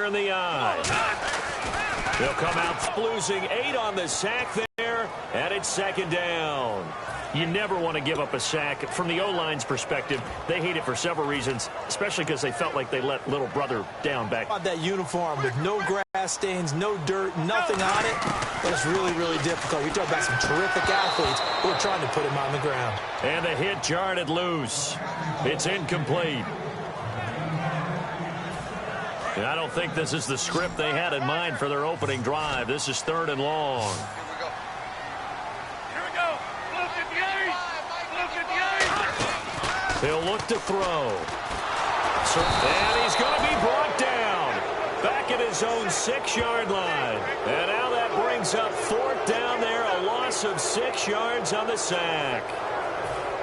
square in the eye. They'll come out losing 8 on the sack there, and it's second down. You never want to give up a sack. From the O-line's perspective, they hate it for several reasons, especially because they felt like they let little brother down back. That uniform with no grass stains, no dirt, nothing on it. That's really, really difficult. You're talking about some terrific athletes who are trying to put him on the ground. And the hit jarred it loose. It's incomplete. And I don't think this is the script they had in mind for their opening drive. This is 3rd and long. He'll look to throw. And he's going to be brought down. Back at his own 6-yard line. And now that brings up 4th down there. A loss of 6 yards on the sack.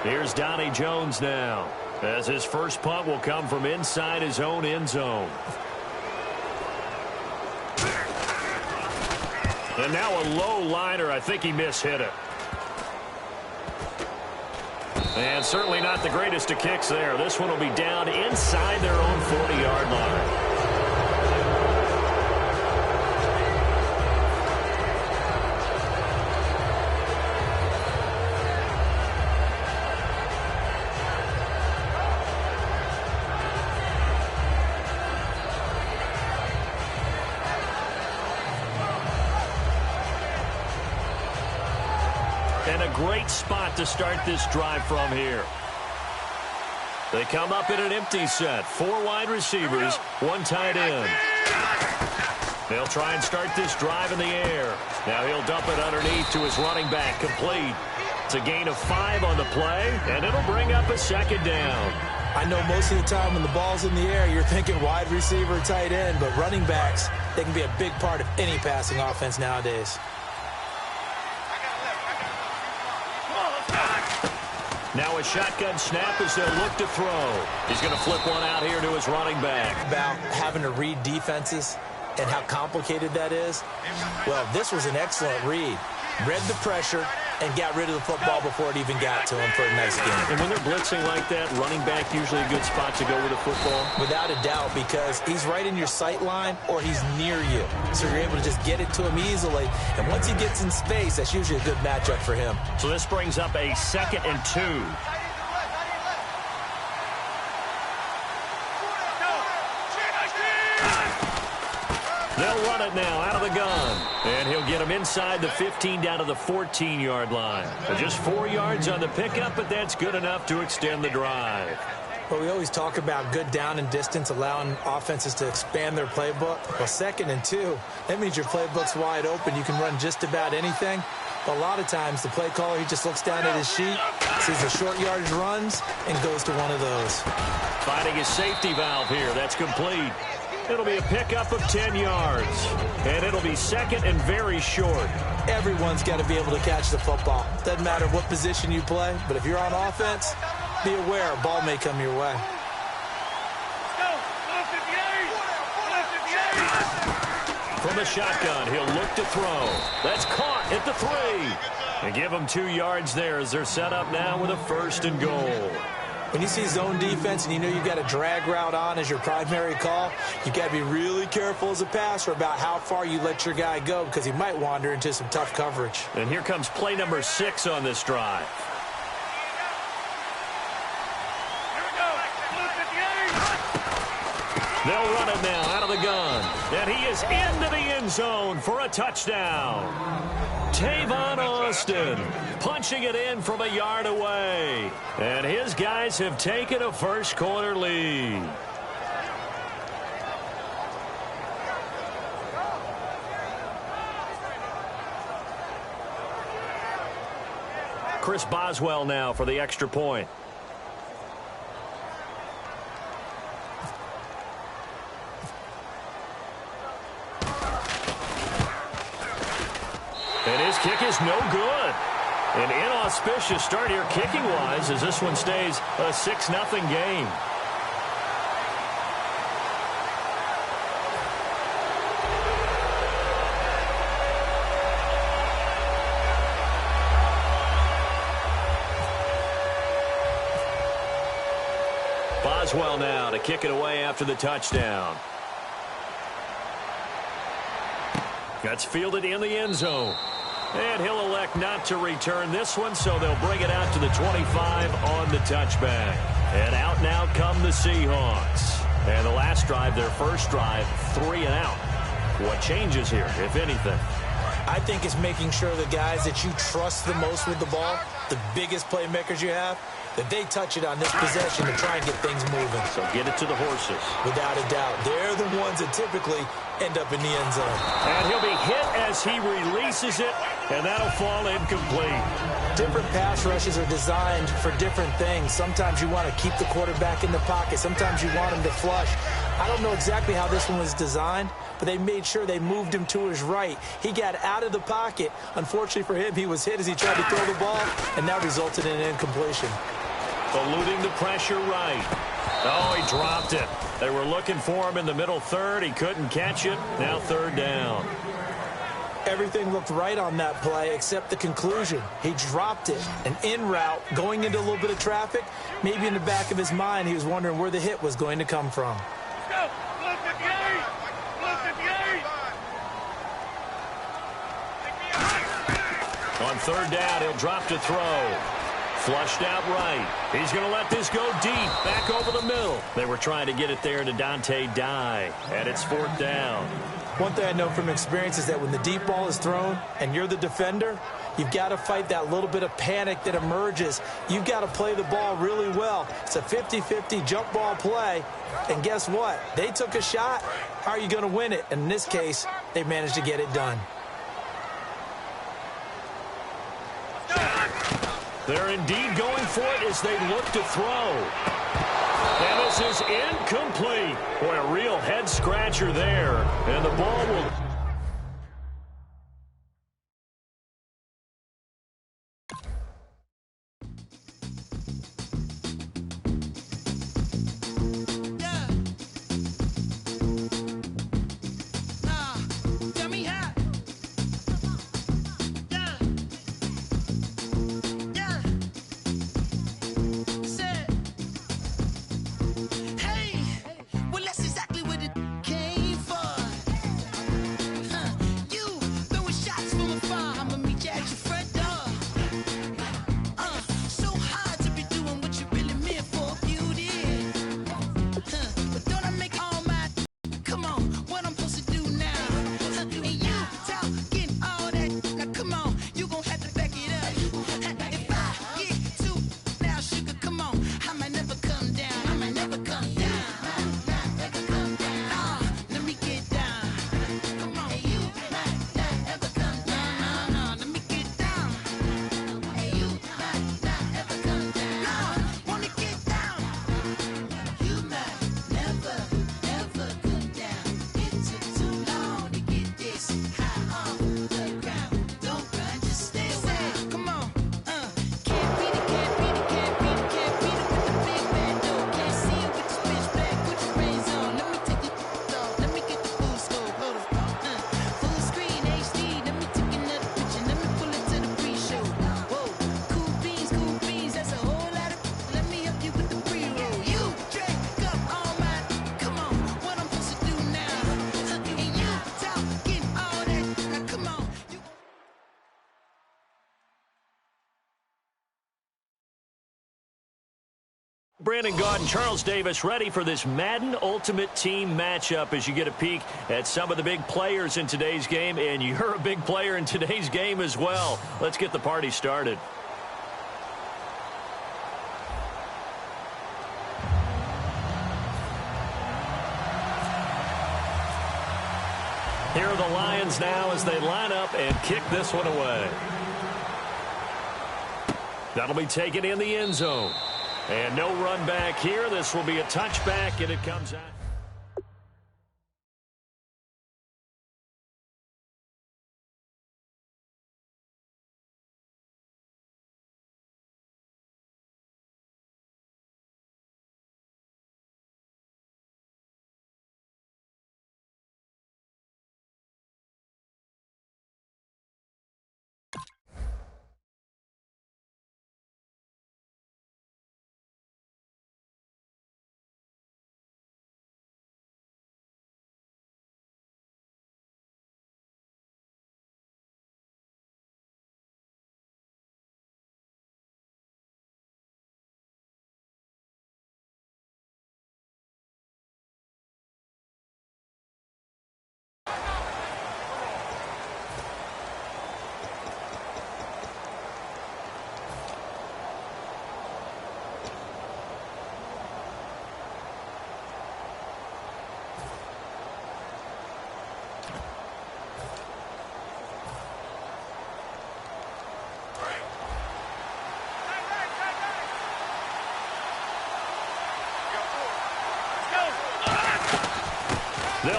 Here's Donnie Jones now, as his first punt will come from inside his own end zone. And now a low liner. I think he mishit it. And certainly not the greatest of kicks there. This one will be down inside their own 40-yard line. And a great spot to start this drive from here. They come up in an empty set. 4 wide receivers, 1 tight end. They'll try and start this drive in the air. Now he'll dump it underneath to his running back, complete. It's a gain of 5 on the play, and it'll bring up a second down. I know most of the time when the ball's in the air, you're thinking wide receiver, tight end, but running backs, they can be a big part of any passing offense nowadays. Now a shotgun snap as they'll look to throw. He's going to flip one out here to his running back. About having to read defenses and how complicated that is. Well, this was an excellent read. Read the pressure and got rid of the football before it even got to him for a nice game. And when they're blitzing like that, running back usually a good spot to go with the football? Without a doubt, because he's right in your sight line or he's near you. So you're able to just get it to him easily. And once he gets in space, that's usually a good matchup for him. So this brings up a 2nd and 2. They'll run it now out of the gun. And he'll get him inside the 15 down to the 14-yard line. So just 4 yards on the pickup, but that's good enough to extend the drive. Well, we always talk about good down and distance, allowing offenses to expand their playbook. Well, 2nd and 2, that means your playbook's wide open. You can run just about anything. But a lot of times, the play caller, he just looks down at his sheet, sees the short yardage runs, and goes to one of those. Finding his safety valve here. That's complete. It'll be a pickup of 10 yards. And it'll be 2nd and very short. Everyone's got to be able to catch the football. Doesn't matter what position you play, but if you're on offense, be aware a ball may come your way. From the shotgun, he'll look to throw. That's caught at the 3. And give him 2 yards there as they're set up now with a 1st and goal. When you see zone defense and you know you've got a drag route on as your primary call, you've got to be really careful as a passer about how far you let your guy go because he might wander into some tough coverage. And here comes play number 6 on this drive. They'll run it now out of the gun. And he is into the end zone for a touchdown. Tavon Austin punching it in from a yard away. And his guys have taken a first-quarter lead. Chris Boswell now for the extra point. And his kick is no good. An inauspicious start here kicking-wise as this one stays a 6-0 game. Boswell now to kick it away after the touchdown. That's fielded in the end zone. And he'll elect not to return this one, so they'll bring it out to the 25 on the touchback. And out now come the Seahawks. And the last drive, their first drive, 3 and out. What changes here, if anything? I think it's making sure the guys that you trust the most with the ball, the biggest playmakers you have, that they touch it on this possession to try and get things moving. So get it to the horses. Without a doubt. They're the ones that typically end up in the end zone. And he'll be hit as he releases it, and that'll fall incomplete. Different pass rushes are designed for different things. Sometimes you want to keep the quarterback in the pocket. Sometimes you want him to flush. I don't know exactly how this one was designed, but they made sure they moved him to his right. He got out of the pocket. Unfortunately for him, he was hit as he tried to throw the ball, and that resulted in an incompletion. Eluding the pressure right. Oh, he dropped it. They were looking for him in the middle third. He couldn't catch it. Now third down. Everything looked right on that play except the conclusion. He dropped it. An in route, going into a little bit of traffic. Maybe in the back of his mind, he was wondering where the hit was going to come from. On third down, he'll drop to throw. Flushed out right. He's going to let this go deep, back over the middle. They were trying to get it there to Dante Dye, and it's fourth down. One thing I know from experience is that when the deep ball is thrown and you're the defender, you've got to fight that little bit of panic that emerges. You've got to play the ball really well. It's a 50-50 jump ball play, and guess what? They took a shot. How are you going to win it? And in this case, they managed to get it done. They're indeed going for it as they look to throw. And this is incomplete. Boy, a real head-scratcher there. And the ball will... Brandon Gaudin, Charles Davis ready for this Madden Ultimate Team matchup as you get a peek at some of the big players in today's game, and you're a big player in today's game as well. Let's get the party started. Here are the Lions now as they line up and kick this one away. That'll be taken in the end zone. And no run back here. This will be a touchback, and it comes out.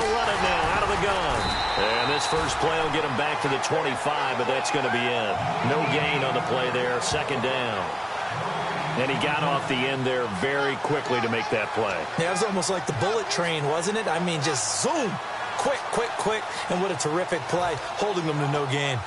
They'll run it now out of the gun. And this first play will get them back to the 25, but that's going to be it. No gain on the play there, second down. And he got off the end there very quickly to make that play. Yeah, it was almost like the bullet train, wasn't it? I mean, just zoom. Quick, quick, quick. And what a terrific play, holding them to no gain.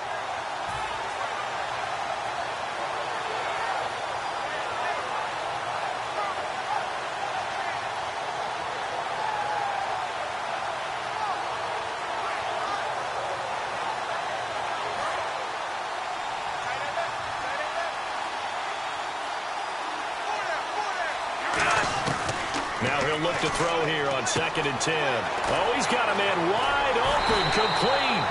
Now he'll look to throw here on 2nd and 10. Oh, he's got a man wide open, complete.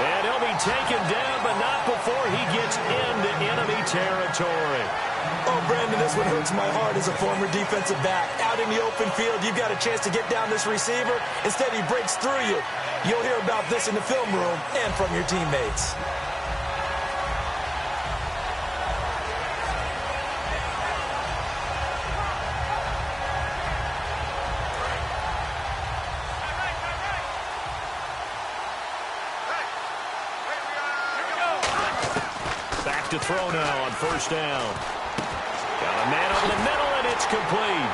And he'll be taken down, but not before he gets into enemy territory. Oh, Brandon, this one hurts my heart as a former defensive back. Out in the open field, you've got a chance to get down this receiver. Instead, he breaks through you. You'll hear about this in the film room and from your teammates. To throw now on 1st down. Got a man over the middle, and it's complete.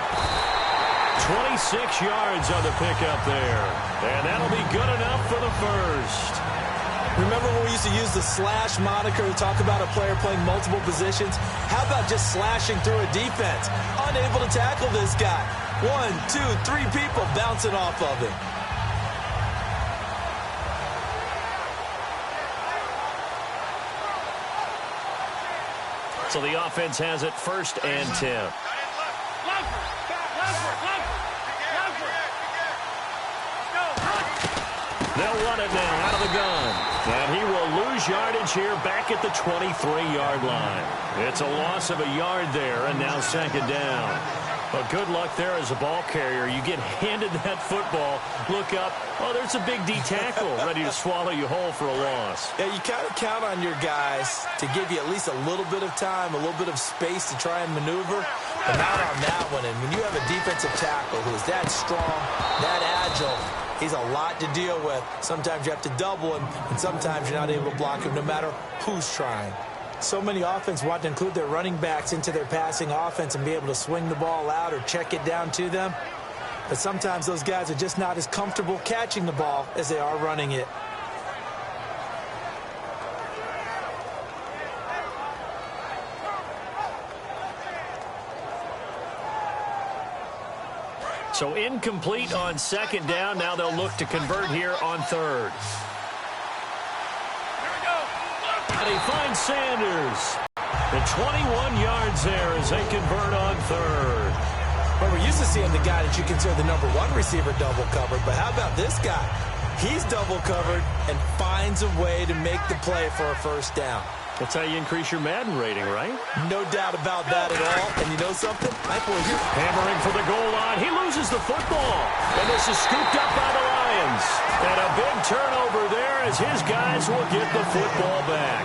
26 yards on the pickup there. And that'll be good enough for the first. Remember when we used to use the slash moniker to talk about a player playing multiple positions? How about just slashing through a defense? Unable to tackle this guy. 1, 2, 3 people bouncing off of him. So the offense has it 1st and 10. They'll run it now out of the gun. And he will lose yardage here back at the 23-yard line. It's a loss of a yard there, and now 2nd down. But good luck there as a ball carrier. You get handed that football, look up, oh, there's a big D tackle ready to swallow you whole for a loss. Yeah, you kind of count on your guys to give you at least a little bit of time, a little bit of space to try and maneuver, but not on that one. And when you have a defensive tackle who is that strong, that agile, he's a lot to deal with. Sometimes you have to double him, and sometimes you're not able to block him no matter who's trying. So many offenses want to include their running backs into their passing offense and be able to swing the ball out or check it down to them. But sometimes those guys are just not as comfortable catching the ball as they are running it. So incomplete on 2nd down. Now they'll look to convert here on 3rd. And he finds Sanders. The 21 yards there as they convert on 3rd. Well, we're used to seeing the guy that you consider the number 1 receiver double covered, but how about this guy? He's double covered and finds a way to make the play for a 1st down. That's how you increase your Madden rating, right? No doubt about that at all. And you know something? Hammering for the goal line. He loses the football. And this is scooped up by the Lions. And a big turnover there as his guys will get the football back.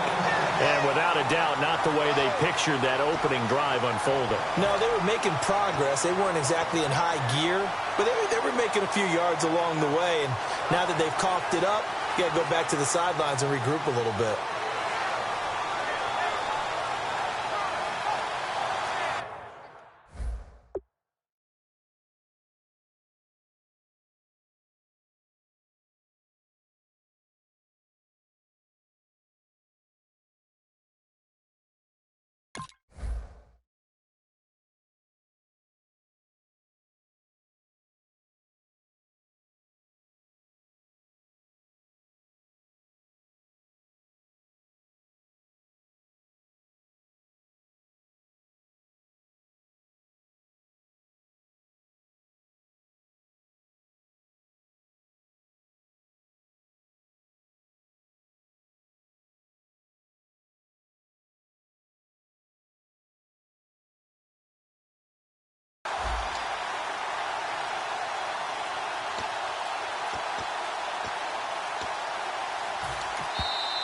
And without a doubt, not the way they pictured that opening drive unfolding. No, they were making progress. They weren't exactly in high gear, but they were making a few yards along the way. And now that they've caulked it up, you got to go back to the sidelines and regroup a little bit.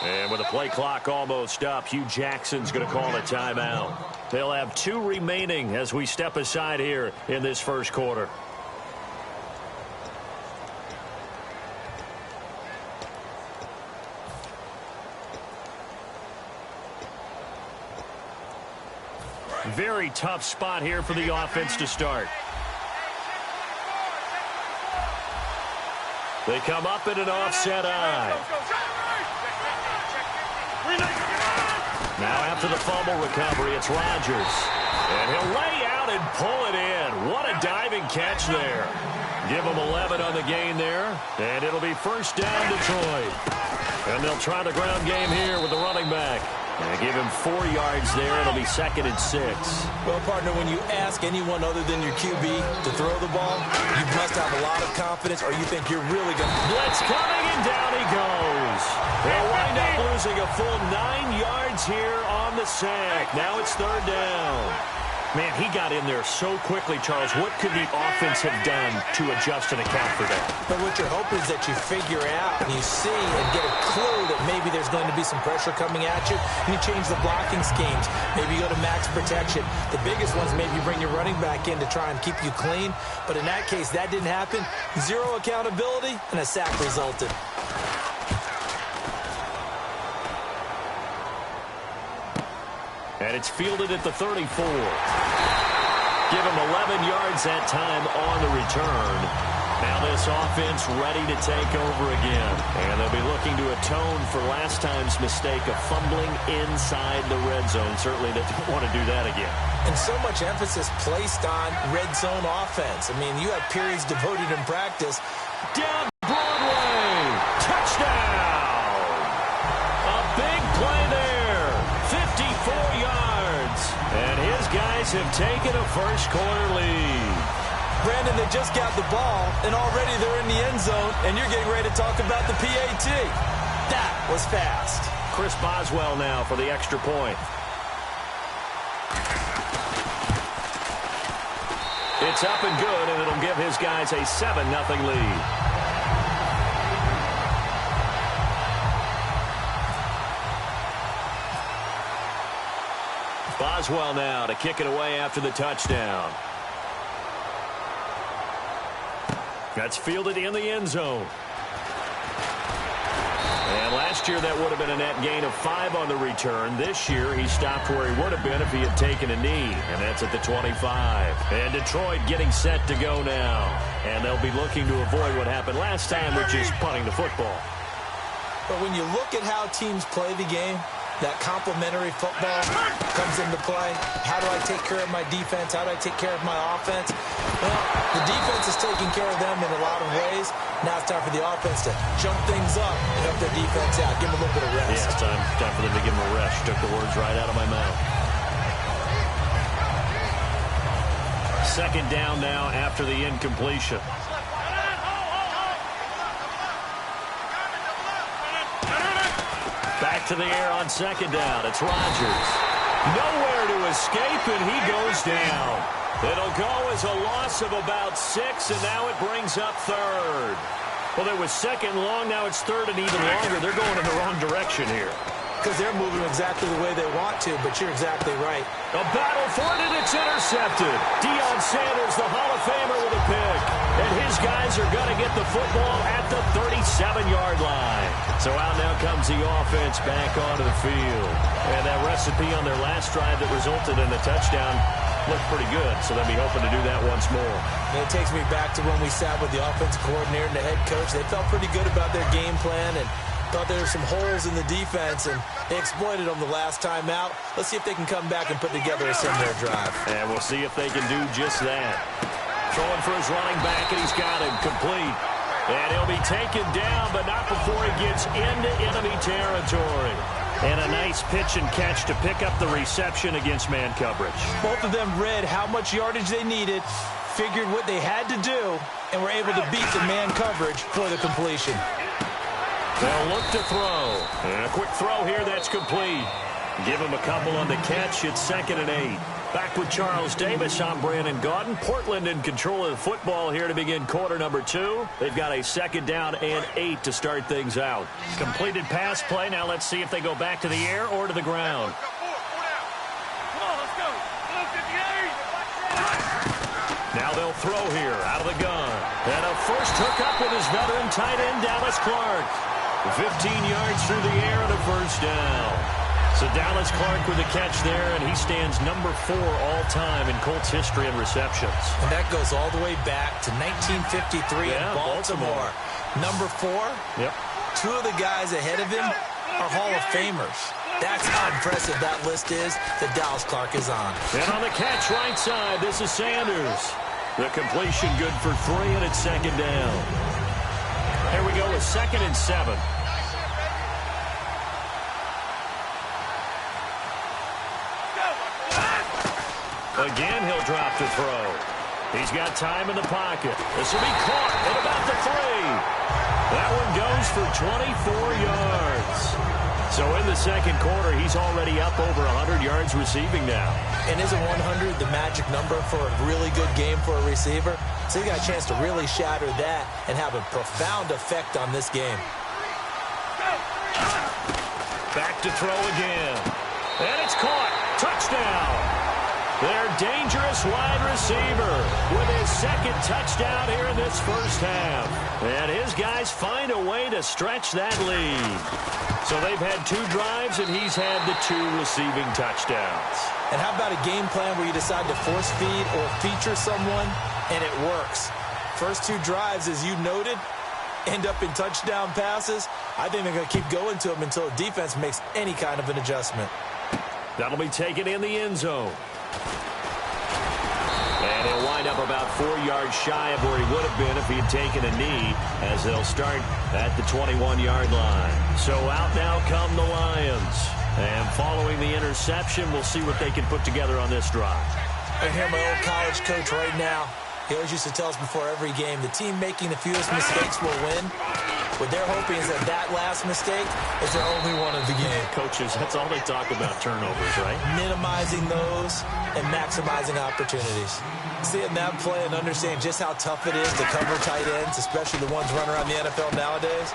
And with the play clock almost up, Hugh Jackson's going to call a timeout. They'll have 2 remaining as we step aside here in this 1st quarter. Very tough spot here for the offense to start. They come up in an offset eye. Now after the fumble recovery, it's Rodgers. And he'll lay out and pull it in. What a diving catch there. Give him 11 on the gain there. And it'll be first down Detroit. And they'll try the ground game here with the running back. And give him 4 yards there. It'll be 2nd and 6. Well, partner, when you ask anyone other than your QB to throw the ball, you must have a lot of confidence or you think you're really going to... Blitz coming, and down he goes. They'll wind up losing a full 9 yards here on the sack. Now it's 3rd down. Man, he got in there so quickly, Charles. What could the offense have done to adjust and account for that? But what you're hoping is that you figure out and you see and get a clue that maybe there's going to be some pressure coming at you, and you change the blocking schemes. Maybe you go to max protection. The biggest ones, maybe you bring your running back in to try and keep you clean. But in that case, that didn't happen. 0 accountability, and a sack resulted. And it's fielded at the 34. Give him 11 yards that time on the return. Now this offense ready to take over again. And they'll be looking to atone for last time's mistake of fumbling inside the red zone. Certainly they don't want to do that again. And so much emphasis placed on red zone offense. I mean, you have periods devoted in practice. Down Broadway. Touchdown. A big play there. 54 yards. And his guys have taken a first-quarter lead. Brandon, they just got the ball, and already they're in the end zone, and you're getting ready to talk about the PAT. That was fast. Chris Boswell now for the extra point. It's up and good, and it'll give his guys a 7-0 lead. Boswell now to kick it away after the touchdown. That's fielded in the end zone. And last year that would have been a net gain of 5 on the return. This year he stopped where he would have been if he had taken a knee. And that's at the 25. And Detroit getting set to go now. And they'll be looking to avoid what happened last time, which is punting the football. But when you look at how teams play the game, that complementary football comes into play. How do I take care of my defense? How do I take care of my offense? Well, the defense is taking care of them in a lot of ways. Now it's time for the offense to jump things up and help their defense out. Give them a little bit of rest. Yeah, it's time for them to give them a rest. Took the words right out of my mouth. 2nd down now after the incompletion. Back to the air on 2nd down. It's Rodgers. Nowhere to escape, and he goes down. It'll go as a loss of about 6, and now it brings up 3rd. Well, it was 2nd long. Now it's 3rd and even longer. They're going in the wrong direction here. Because they're moving exactly the way they want to, but you're exactly right. A battle for it, and it's intercepted. Deion Sanders, the Hall of Famer, with a pick. And his guys are going to get the football at the 37-yard line. So out now comes the offense back onto the field. And that recipe on their last drive that resulted in a touchdown looked pretty good. So they'll be hoping to do that once more. And it takes me back to when we sat with the offensive coordinator and the head coach. They felt pretty good about their game plan and thought there were some holes in the defense, and they exploited them the last time out. Let's see if they can come back and put together a similar drive. And we'll see if they can do just that. Throwing for his running back, and he's got him complete. And he'll be taken down, but not before he gets into enemy territory. And a nice pitch and catch to pick up the reception against man coverage. Both of them read how much yardage they needed, figured what they had to do, and were able to beat the man coverage for the completion. They'll look to throw. And a quick throw here that's complete. Give him a couple on the catch. It's 2nd and 8. Back with Charles Davis. I'm Brandon Gaudin. Portland in control of the football here to begin quarter number 2. They've got a 2nd down and 8 to start things out. Completed pass play. Now let's see if they go back to the air or to the ground. Now they'll throw here out of the gun. And a first hookup with his veteran tight end, Dallas Clark. 15 yards through the air and a first down. So Dallas Clark with a catch there, and he stands number 4 all-time in Colts history in receptions. And that goes all the way back to 1953 in Baltimore. Number 4, yep. 2 of the guys ahead of him are Hall of Famers. That's how impressive that list is that Dallas Clark is on. And on the catch right side, this is Sanders. The completion good for 3, and it's second down. There we go with 2nd and 7. Again, he'll drop to throw. He's got time in the pocket. This will be caught at about the 3. That one goes for 24 yards. So in the second quarter, he's already up over 100 yards receiving now. And isn't 100 the magic number for a really good game for a receiver? So he got a chance to really shatter that and have a profound effect on this game. Back to throw again. And it's caught. Touchdown. Their dangerous wide receiver with his 2nd touchdown here in this first half. And his guys find a way to stretch that lead. So they've had 2 drives, and he's had the 2 receiving touchdowns. And how about a game plan where you decide to force feed or feature someone, and it works? First 2 drives, as you noted, end up in touchdown passes. I think they're going to keep going to them until the defense makes any kind of an adjustment. That'll be taken in the end zone. And he'll wind up about 4 yards shy of where he would have been if he had taken a knee, as they'll start at the 21-yard line. So out now come the Lions. And following the interception, we'll see what they can put together on this drive. I hear my old college coach right now. He always used to tell us before every game, the team making the fewest mistakes will win. What they're hoping is that that last mistake is their only one of the game. Coaches, that's all they talk about, turnovers, right? Minimizing those and maximizing opportunities. Seeing that play and understand just how tough it is to cover tight ends, especially the ones running around the NFL nowadays,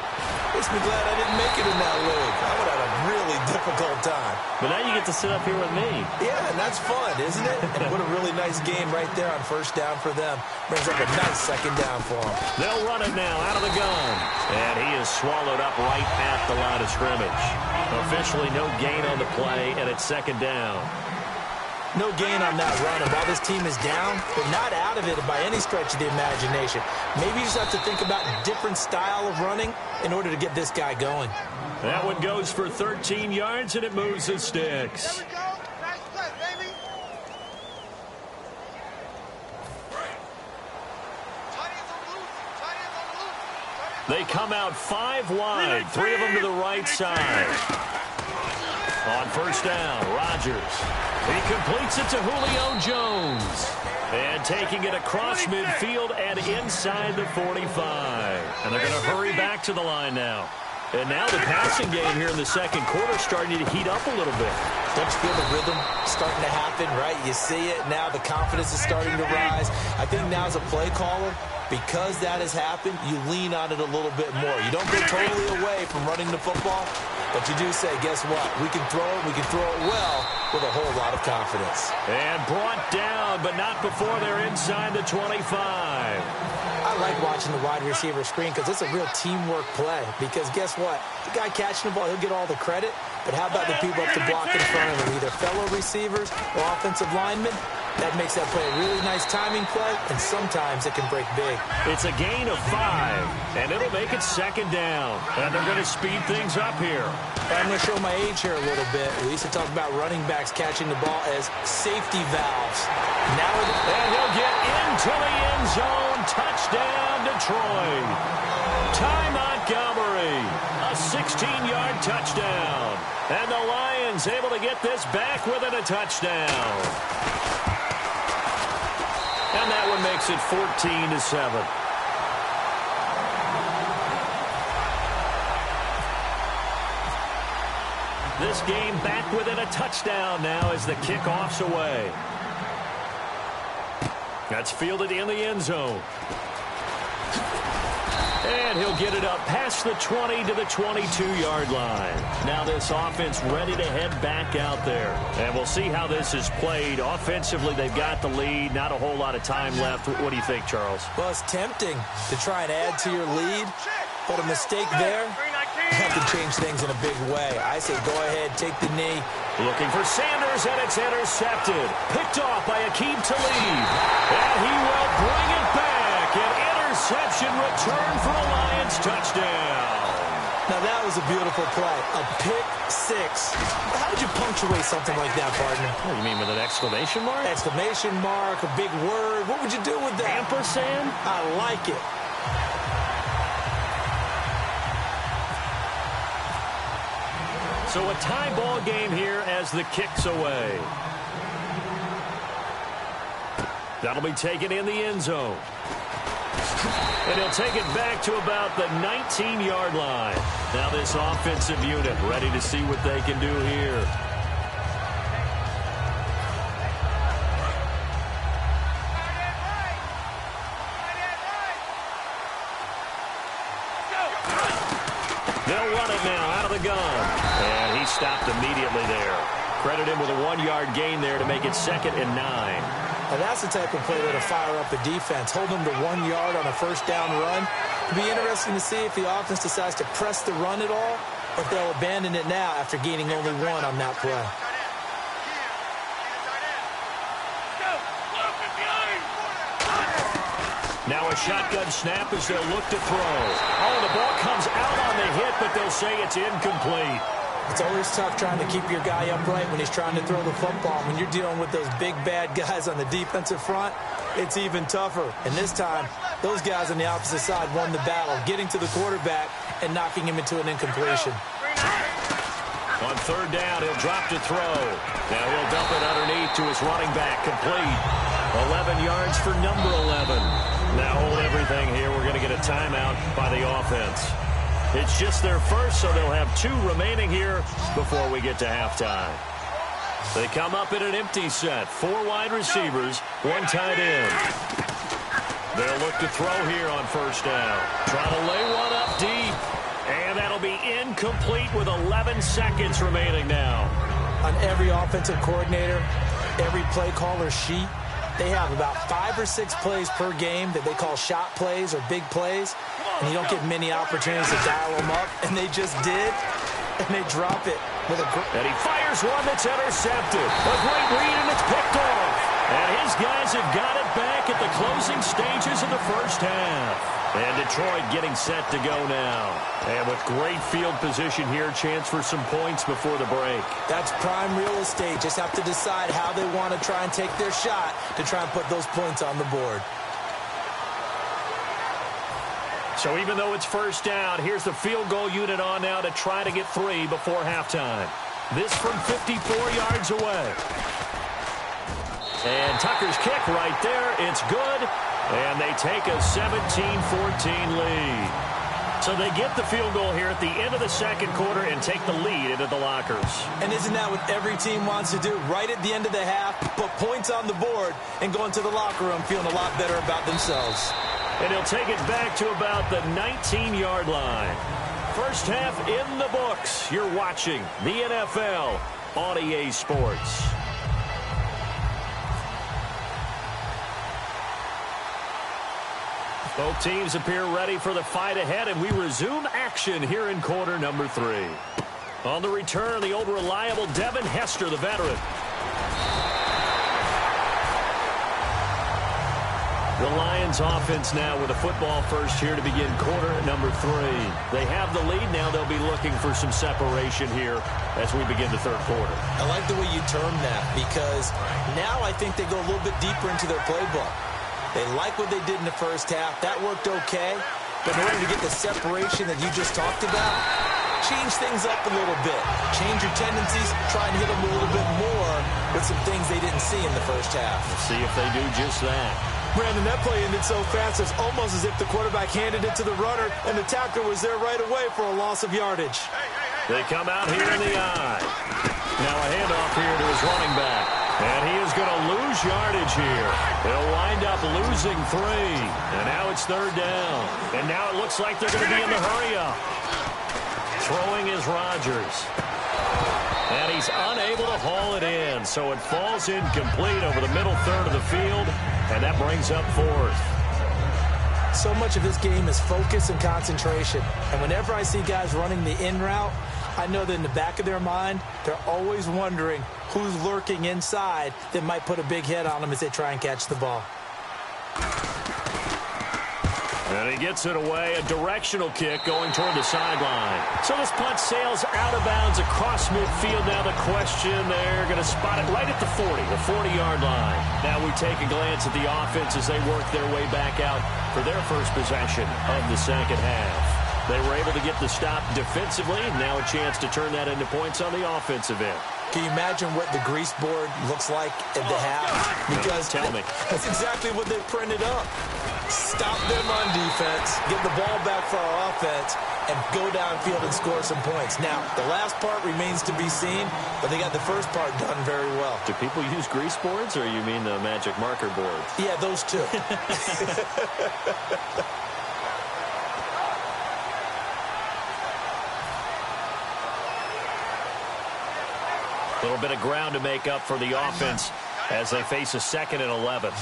makes me glad I didn't make it in that league. I would have a really difficult time. But now you get to sit up here with me. Yeah, and that's fun, isn't it? And what a really nice game right there on first down for them. Brings up a nice second down for them. They'll run it now out of the gun. And he is swallowed up right at the line of scrimmage. Officially no gain on the play, and it's second down. No gain on that run, and while this team is down, they're not out of it by any stretch of the imagination. Maybe you just have to think about a different style of running in order to get this guy going. That one goes for 13 yards, and it moves the sticks. There we go. Nice play, baby. They come out 5 wide, 3 of them to the right side. On first down, Rodgers. He completes it to Julio Jones. And taking it across midfield and inside the 45. And they're going to hurry back to the line now. And now the passing game here in the second quarter is starting to heat up a little bit. Don't you feel the rhythm starting to happen, right? You see it now. The confidence is starting to rise. I think now as a play caller, because that has happened, you lean on it a little bit more. You don't go totally away from running the football, but you do say, guess what? We can throw it. We can throw it well with a whole lot of confidence. And brought down, but not before they're inside the 25. I like watching the wide receiver screen because it's a real teamwork play. Because guess what? The guy catching the ball, he'll get all the credit. But how about the people up to block in front of him, either fellow receivers or offensive linemen? That makes that play a really nice timing play, and sometimes it can break big. It's a gain of 5, and it'll make it second down. And they're going to speed things up here. I'm going to show my age here a little bit. We used to talk about running backs catching the ball as safety valves. Now, and he'll get into the end zone. Touchdown, Detroit. Ty Montgomery, a 16-yard touchdown. And the Lions able to get this back within a touchdown. And that one makes it 14-7. This game back within a touchdown now as the kickoff's away. That's fielded in the end zone. And he'll get it up past the 20 to the 22-yard line. Now this offense ready to head back out there. And we'll see how this is played. Offensively, they've got the lead. Not a whole lot of time left. What do you think, Charles? Well, it's tempting to try and add to your lead. But a mistake there That could change things in a big way. I say go ahead, take the knee. Looking for Sanders, and it's intercepted. Picked off by Aqib Talib. And he will bring it back. An interception return for a Lions touchdown. Now, that was a beautiful play. A pick six. How would you punctuate something like that, partner? What do you mean, with an exclamation mark? Exclamation mark, a big word. What would you do with that? Ampersand? I like it. So a tie ball game here as the kick's away. That'll be taken in the end zone. And he'll take it back to about the 19-yard line. Now this offensive unit ready to see what they can do here. They'll run it now out of the gun. And he stopped immediately there. Credit him with a 1-yard gain there to make it 2nd and 9. Now that's the type of play that'll fire up a defense. Hold them to 1 yard on a first down run. It'll be interesting to see if the offense decides to press the run at all, or if they'll abandon it now after gaining only 1 on that play. Now a shotgun snap as they'll look to throw. Oh, the ball comes out on the hit, but they'll say it's incomplete. It's always tough trying to keep your guy upright when he's trying to throw the football. When you're dealing with those big, bad guys on the defensive front, it's even tougher. And this time, those guys on the opposite side won the battle, getting to the quarterback and knocking him into an incompletion. On 3rd down, he'll drop to throw. Now he'll dump it underneath to his running back, complete. 11 yards for number 11. Now hold everything here. We're going to get a timeout by the offense. It's just their first, so they'll have 2 remaining here before we get to halftime. They come up in an empty set. 4 wide receivers, 1 tight end. They'll look to throw here on 1st down. Trying to lay one up deep. And that'll be incomplete with 11 seconds remaining now. On every offensive coordinator, every play caller sheet, they have about 5 or 6 plays per game that they call shot plays or big plays. And you don't get many opportunities to dial them up. And they just did. And they drop it. And he fires one that's intercepted. A great read, and it's picked off. And his guys have got it back at the closing stages of the first half. And Detroit getting set to go now. And with great field position here, chance for some points before the break. That's prime real estate. Just have to decide how they want to try and take their shot to try and put those points on the board. So even though it's 1st down, here's the field goal unit on now to try to get 3 before halftime. This from 54 yards away. And Tucker's kick right there. It's good. And they take a 17-14 lead. So they get the field goal here at the end of the 2nd quarter and take the lead into the lockers. And isn't that what every team wants to do? Right at the end of the half, put points on the board and go into the locker room feeling a lot better about themselves. And he'll take it back to about the 19-yard line. First half in the books. You're watching the NFL on EA Sports. Both teams appear ready for the fight ahead, and we resume action here in quarter number 3. On the return, the old reliable Devin Hester, the veteran. The Lions offense now with a football first here to begin quarter number 3. They have the lead. Now they'll be looking for some separation here as we begin the 3rd quarter. I like the way you term that, because now I think they go a little bit deeper into their playbook. They like what they did in the first half. That worked okay. But in order to get the separation that you just talked about, change things up a little bit. Change your tendencies. Try and hit them a little bit more with some things they didn't see in the first half. Let's see if they do just that. Brandon, that play ended so fast, it's almost as if the quarterback handed it to the runner, and the tackler was there right away for a loss of yardage. They come out here in the eye. Now a handoff here to his running back. And he is going to lose yardage here. They'll wind up losing 3. And now it's 3rd down. And now it looks like they're going to be in the hurry-up. Throwing is Rodgers. And he's unable to haul it in. So it falls incomplete over the middle third of the field. And that brings up 4th. So much of this game is focus and concentration. And whenever I see guys running the in route, I know that in the back of their mind, they're always wondering who's lurking inside that might put a big hit on them as they try and catch the ball. And he gets it away, a directional kick going toward the sideline. So this punt sails out of bounds across midfield. Now the question, they're going to spot it right at the 40-yard line. Now we take a glance at the offense as they work their way back out for their first possession of the second half. They were able to get the stop defensively, and now a chance to turn that into points on the offensive end. Can you imagine what the grease board looks like at the half? Because tell me. That's exactly what they printed up. Stop them on defense, get the ball back for our offense, and go downfield and score some points. Now, the last part remains to be seen, but they got the first part done very well. Do people use grease boards, or you mean the magic marker boards? Yeah, those two. A little bit of ground to make up for the offense as they face a 2nd and 11.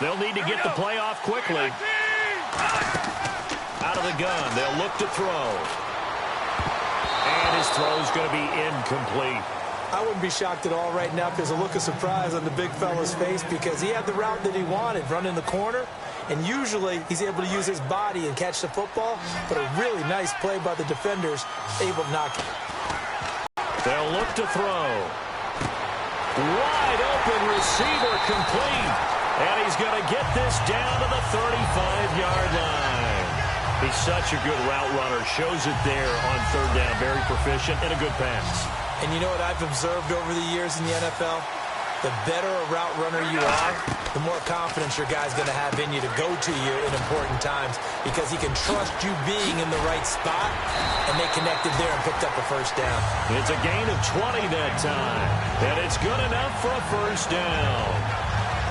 They'll need to get the play off quickly. Out of the gun, they'll look to throw. And his throw is going to be incomplete. I wouldn't be shocked at all right now if there's a look of surprise on the big fella's face because he had the route that he wanted, running the corner. And usually he's able to use his body and catch the football, but a really nice play by the defenders, able to knock it. They'll look to throw. Wide open receiver complete. And he's going to get this down to the 35-yard line. He's such a good route runner. Shows it there on 3rd down. Very proficient and a good pass. And you know what I've observed over the years in the NFL? The better a route runner you are, the more confidence your guy's going to have in you to go to you in important times because he can trust you being in the right spot, and they connected there and picked up a first down. It's a gain of 20 that time, and it's good enough for a first down.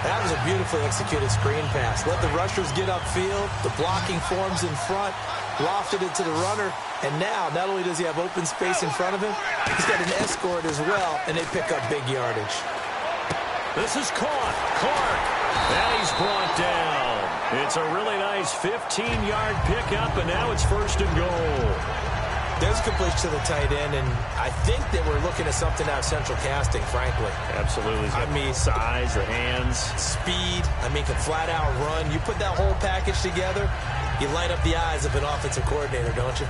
That was a beautifully executed screen pass. Let the rushers get upfield, the blocking forms in front, lofted it to the runner, and now not only does he have open space in front of him, he's got an escort as well, and they pick up big yardage. This is caught. Clark. And he's brought down. It's a really nice 15-yard pickup, and now it's 1st and goal. There's a completion to the tight end, and I think that we're looking at something out of central casting, frankly. Absolutely. I mean, size, the hands. Speed. I mean, can flat out run. You put that whole package together, you light up the eyes of an offensive coordinator, don't you?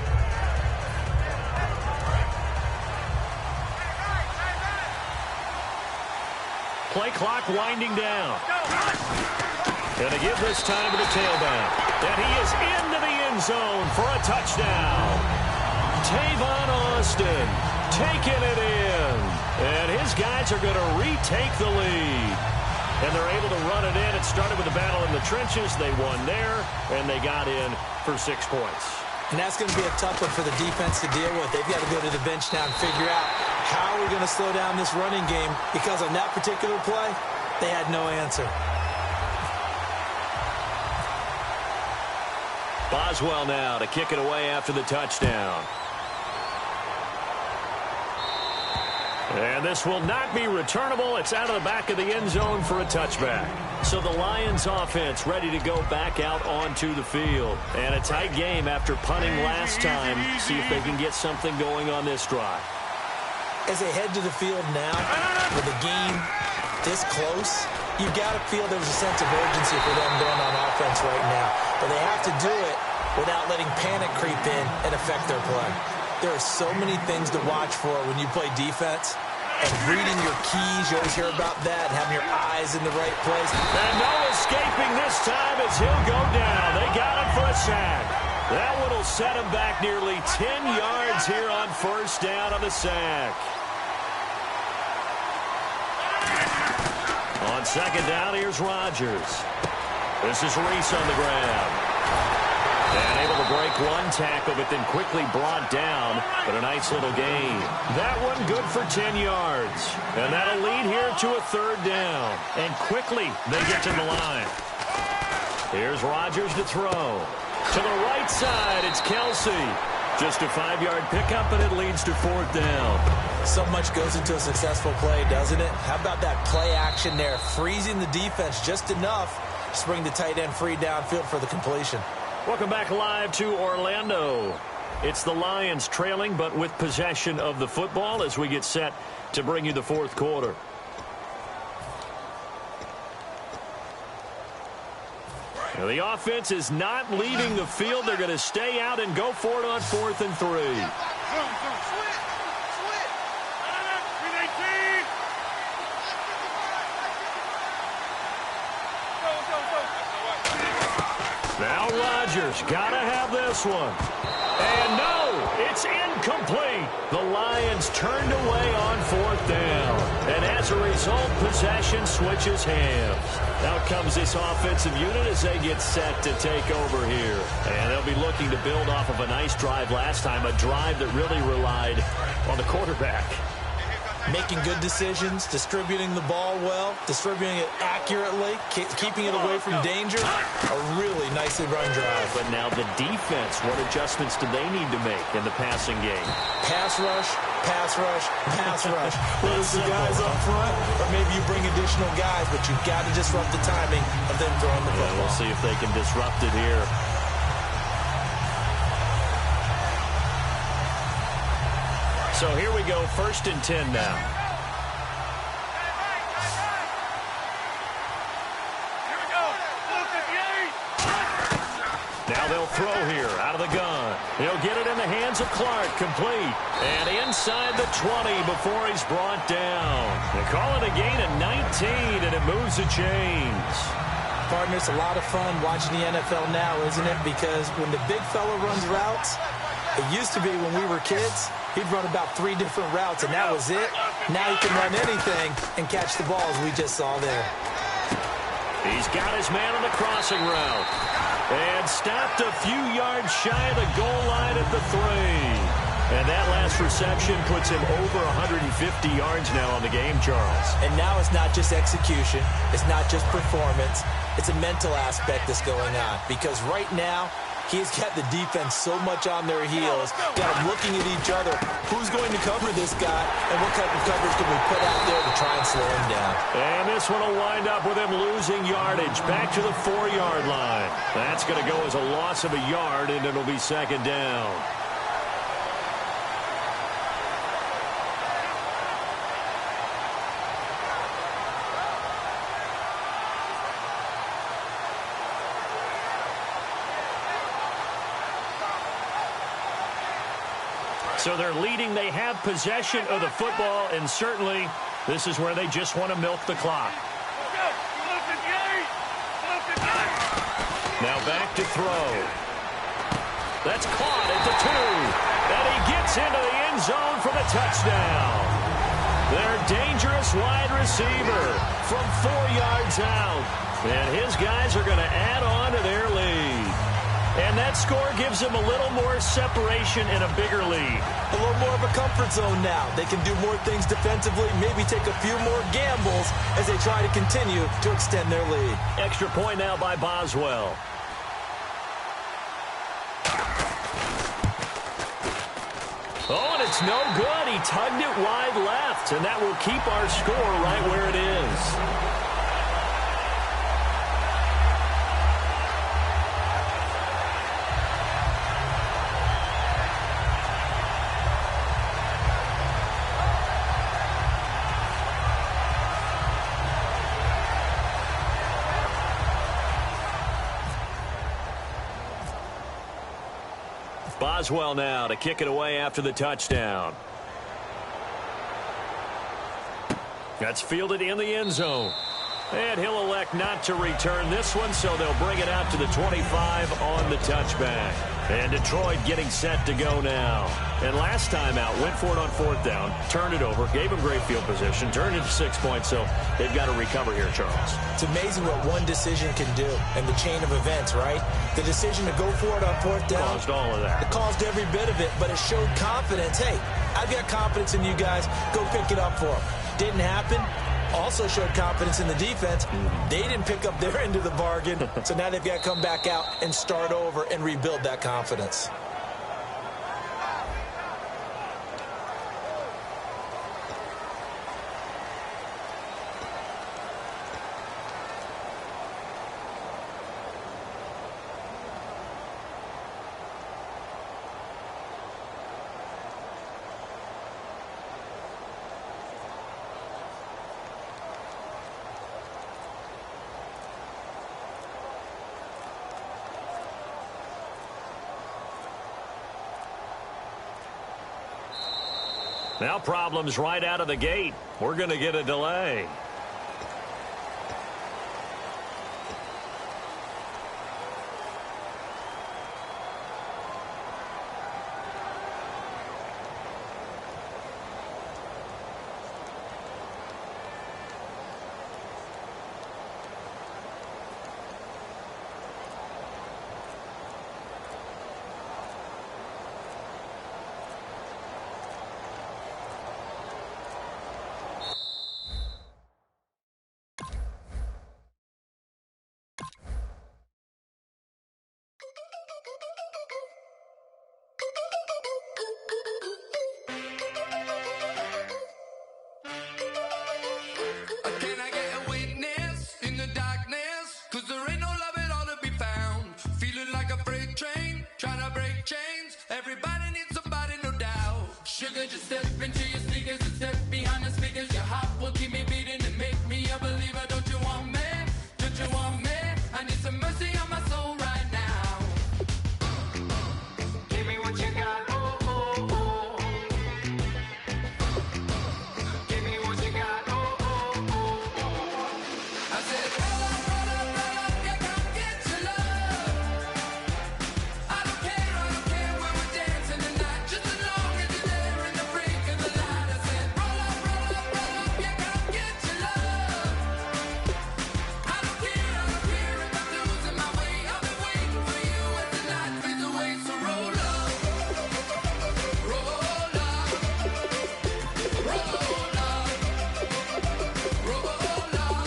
Play clock winding down. Going to give this time to the tailback. And he is into the end zone for a touchdown. Tavon Austin taking it in. And his guys are going to retake the lead. And they're able to run it in. It started with a battle in the trenches. They won there, and they got in for 6 points. And that's going to be a tough one for the defense to deal with. They've got to go to the bench now and figure out how are we going to slow down this running game, because on that particular play, they had no answer. Boswell now to kick it away after the touchdown. And this will not be returnable. It's out of the back of the end zone for a touchback. So the Lions offense ready to go back out onto the field. And a tight game after punting last time. See if they can get something going on this drive. As they head to the field now, with the game this close, you've got to feel there's a sense of urgency for them going on offense right now. But they have to do it without letting panic creep in and affect their play. There are so many things to watch for when you play defense. And reading your keys, you always hear about that, and having your eyes in the right place. And no escaping this time as he'll go down. They got him for a sack. That one will set him back nearly 10 yards here on 1st down on the sack. On 2nd down, here's Rodgers. This is Reese on the grab. And able to break one tackle, but then quickly brought down. But a nice little gain. That one good for 10 yards. And that'll lead here to a 3rd down. And quickly they get to the line. Here's Rodgers to throw. To the right side, it's Kelsey. Just a 5-yard pickup, and it leads to 4th down. So much goes into a successful play, doesn't it? How about that play action there, freezing the defense just enough Just bring the tight end free downfield for the completion. Welcome back live to Orlando. It's the Lions trailing, but with possession of the football as we get set to bring you the fourth quarter. Now, the offense is not leaving the field. They're going to stay out and go for it on 4th and 3. Now Rodgers got to have this one. And no, it's incomplete. The Lions turned away on 4th down. And as a result, possession switches hands. Out comes this offensive unit as they get set to take over here. And they'll be looking to build off of a nice drive last time, a drive that really relied on the quarterback. Making good decisions, distributing the ball well, distributing it accurately, keeping it away from danger. A really nicely run drive. But now the defense, what adjustments do they need to make in the passing game? Pass rush, pass rush, pass rush. Whether it's the guys up front or maybe you bring additional guys, but you've got to disrupt the timing of them throwing the football. We'll see if they can disrupt it here. So here we go, 1st and 10 now. Now they'll throw here out of the gun. He'll get it in the hands of Clark, complete. And inside the 20 before he's brought down. They call it a gain of 19, and it moves the chains. Partner, it's a lot of fun watching the NFL now, isn't it? Because when the big fella runs routes, it used to be when we were kids, he'd run about 3 different routes, and that was it. Now he can run anything and catch the ball, as we just saw there. He's got his man on the crossing route. And stopped a few yards shy of the goal line at the 3. And that last reception puts him over 150 yards now on the game, Charles. And now it's not just execution. It's not just performance. It's a mental aspect that's going on. Because right now, he's got the defense so much on their heels, got them looking at each other. Who's going to cover this guy, and what type of coverage can we put out there to try and slow him down? And this one will wind up with him losing yardage back to the 4-yard line. That's going to go as a loss of a yard, and it'll be 2nd down. So they're leading. They have possession of the football, and certainly this is where they just want to milk the clock. Now back to throw. That's caught at the 2. And he gets into the end zone for the touchdown. Their dangerous wide receiver from 4 yards out. And his guys are going to add on to their lead. And that score gives them a little more separation and a bigger lead. A little more of a comfort zone now. They can do more things defensively, maybe take a few more gambles as they try to continue to extend their lead. Extra point now by Boswell. Oh, and it's no good. He tugged it wide left, and that will keep our score right where it is. Boswell now to kick it away after the touchdown. That's fielded in the end zone. And he'll elect not to return this one, so they'll bring it out to the 25 on the touchback. And Detroit getting set to go now. And last time out, went for it on 4th down, turned it over, gave him great field position, turned it to 6 points, so they've got to recover here, Charles. It's amazing what one decision can do in the chain of events, right? The decision to go for it on 4th down. Caused all of that. It caused every bit of it, but it showed confidence. Hey, I've got confidence in you guys. Go pick it up for them. Didn't happen. Also showed confidence in the defense. They didn't pick up their end of the bargain, so now they've got to come back out and start over and rebuild that confidence. Now problems right out of the gate. We're going to get a delay. Just step into your sneakers and step behind the speakers. Your heart will keep me beating and make me a believer. Don't you want me? Don't you want me? I need some mercy on my soul right now. Give me what you got. Oh, oh, oh. Give me what you got. Oh, oh, oh, oh. I said, roll up, yeah, come get your love. I don't care when we're dancing tonight. Just as long as you're there in the freak of the light. I said, roll up, yeah, come get your love. I don't care if I'm losing my way. I've been waiting for you as the night fades away. So roll up, roll up, roll up, roll up.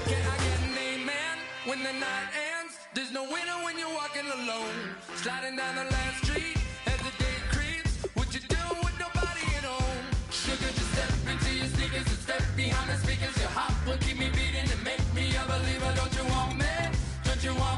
Can I get an amen when the night ends? There's no winner when you're walking alone. Sliding down the last street as the day creeps. What you do with nobody at home? Sugar, just step into your sneakers and step behind the speakers. Your heart will keep me beating and make me a believer. Don't you want me? Don't you want